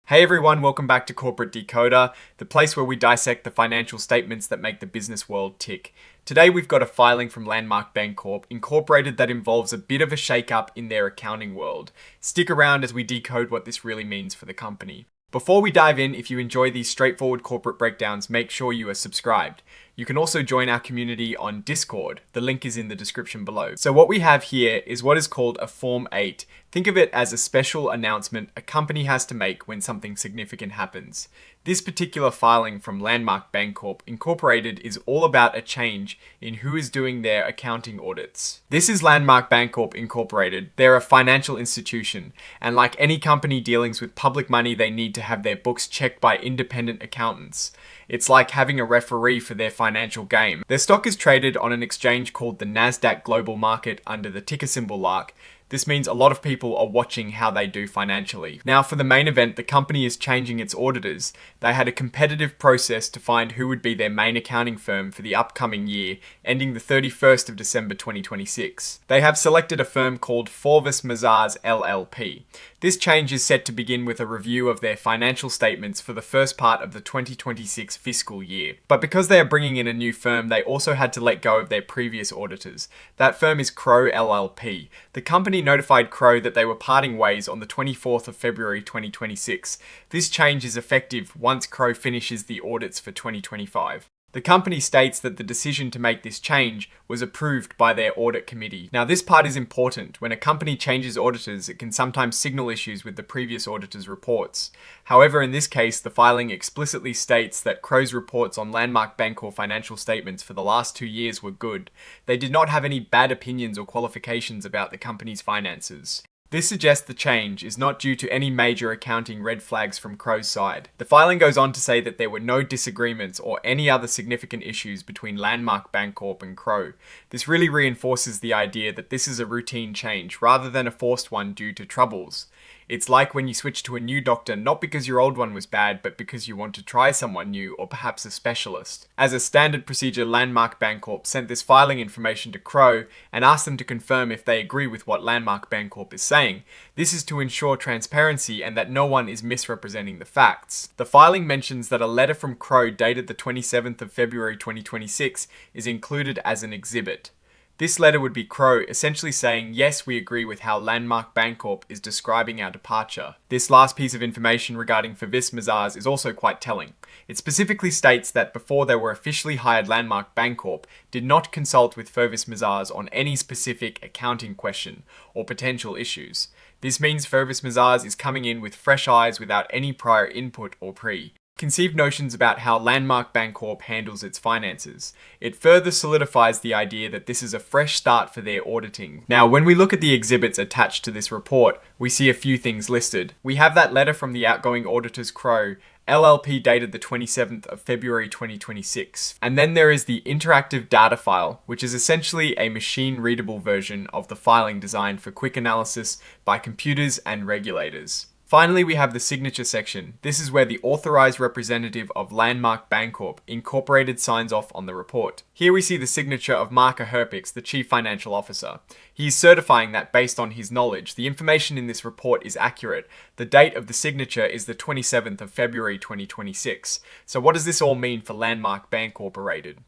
Hey everyone, welcome back to Corporate Decoder, the place where we dissect the financial statements that make the business world tick. Today we've got a filing from Landmark Bancorp Incorporated that involves a bit of a shake-up in their accounting world. Stick around as we decode what this really means for the company. Before we dive in, if you enjoy these straightforward corporate breakdowns, make sure you are subscribed. You can also join our community on Discord. The link is in the description below. So what we have here is what is called a Form 8. Think of it as a special announcement a company has to make when something significant happens. This particular filing from Landmark Bancorp Incorporated is all about a change in who is doing their accounting audits. This is Landmark Bancorp Incorporated. They're a financial institution, and like any company dealings with public money, they need to have their books checked by independent accountants. It's like having a referee for their financial game. Their stock is traded on an exchange called the Nasdaq Global Market under the ticker symbol LARK. This means a lot of people are watching how they do financially. Now for the main event, the company is changing its auditors. They had a competitive process to find who would be their main accounting firm for the upcoming year, ending the 31st of December 2026. They have selected a firm called Forvis Mazars LLP. This change is set to begin with a review of their financial statements for the first part of the 2026 fiscal year. But because they are bringing in a new firm, they also had to let go of their previous auditors. That firm is Crowe LLP. The company notified Crowe that they were parting ways on the 24th of February 2026. This change is effective once Crowe finishes the audits for 2025. The company states that the decision to make this change was approved by their audit committee. Now this part is important. When a company changes auditors, it can sometimes signal issues with the previous auditor's reports. However, in this case, the filing explicitly states that Crowe's reports on Landmark Bancorp financial statements for the last 2 years were good. They did not have any bad opinions or qualifications about the company's finances. This suggests the change is not due to any major accounting red flags from Crowe's side. The filing goes on to say that there were no disagreements or any other significant issues between Landmark Bancorp and Crowe. This really reinforces the idea that this is a routine change rather than a forced one due to troubles. It's like when you switch to a new doctor not because your old one was bad, but because you want to try someone new or perhaps a specialist. As a standard procedure, Landmark Bancorp sent this filing information to Crowe and asked them to confirm if they agree with what Landmark Bancorp is saying. This is to ensure transparency and that no one is misrepresenting the facts. The filing mentions that a letter from Crowe dated the 27th of February 2026 is included as an exhibit. This letter would be Crowe essentially saying, yes, we agree with how Landmark Bancorp is describing our departure. This last piece of information regarding Forvis Mazars is also quite telling. It specifically states that before they were officially hired, Landmark Bancorp did not consult with Forvis Mazars on any specific accounting question or potential issues. This means Forvis Mazars is coming in with fresh eyes without any prior input or preconceived notions about how Landmark Bancorp handles its finances. It further solidifies the idea that this is a fresh start for their auditing. Now, when we look at the exhibits attached to this report, we see a few things listed. We have that letter from the outgoing auditors Crowe, LLP dated the 27th of February 2026. And then there is the interactive data file, which is essentially a machine-readable version of the filing designed for quick analysis by computers and regulators. Finally, we have the signature section. This is where the authorized representative of Landmark Bancorp Incorporated signs off on the report. Here we see the signature of Mark Herpix, the Chief Financial Officer. He is certifying that based on his knowledge, the information in this report is accurate. The date of the signature is the 27th of February 2026. So what does this all mean for Landmark Bancorporated?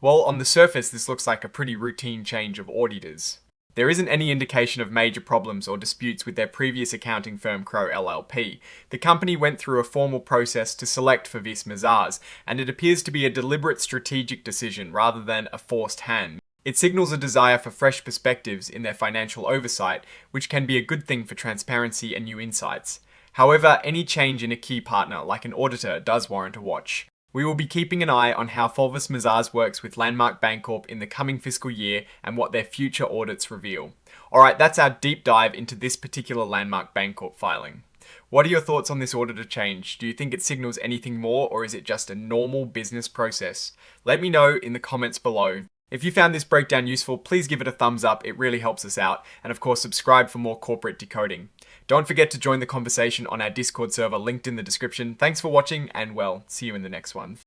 Well, on the surface, this looks like a pretty routine change of auditors. There isn't any indication of major problems or disputes with their previous accounting firm Crowe LLP. The company went through a formal process to select Forvis Mazars, and it appears to be a deliberate strategic decision rather than a forced hand. It signals a desire for fresh perspectives in their financial oversight, which can be a good thing for transparency and new insights. However, any change in a key partner, like an auditor, does warrant a watch. We will be keeping an eye on how Forvis Mazars works with Landmark Bancorp in the coming fiscal year and what their future audits reveal. Alright, that's our deep dive into this particular Landmark Bancorp filing. What are your thoughts on this auditor change? Do you think it signals anything more, or is it just a normal business process? Let me know in the comments below. If you found this breakdown useful, please give it a thumbs up, it really helps us out, and of course subscribe for more corporate decoding. Don't forget to join the conversation on our Discord server linked in the description. Thanks for watching, and well, see you in the next one.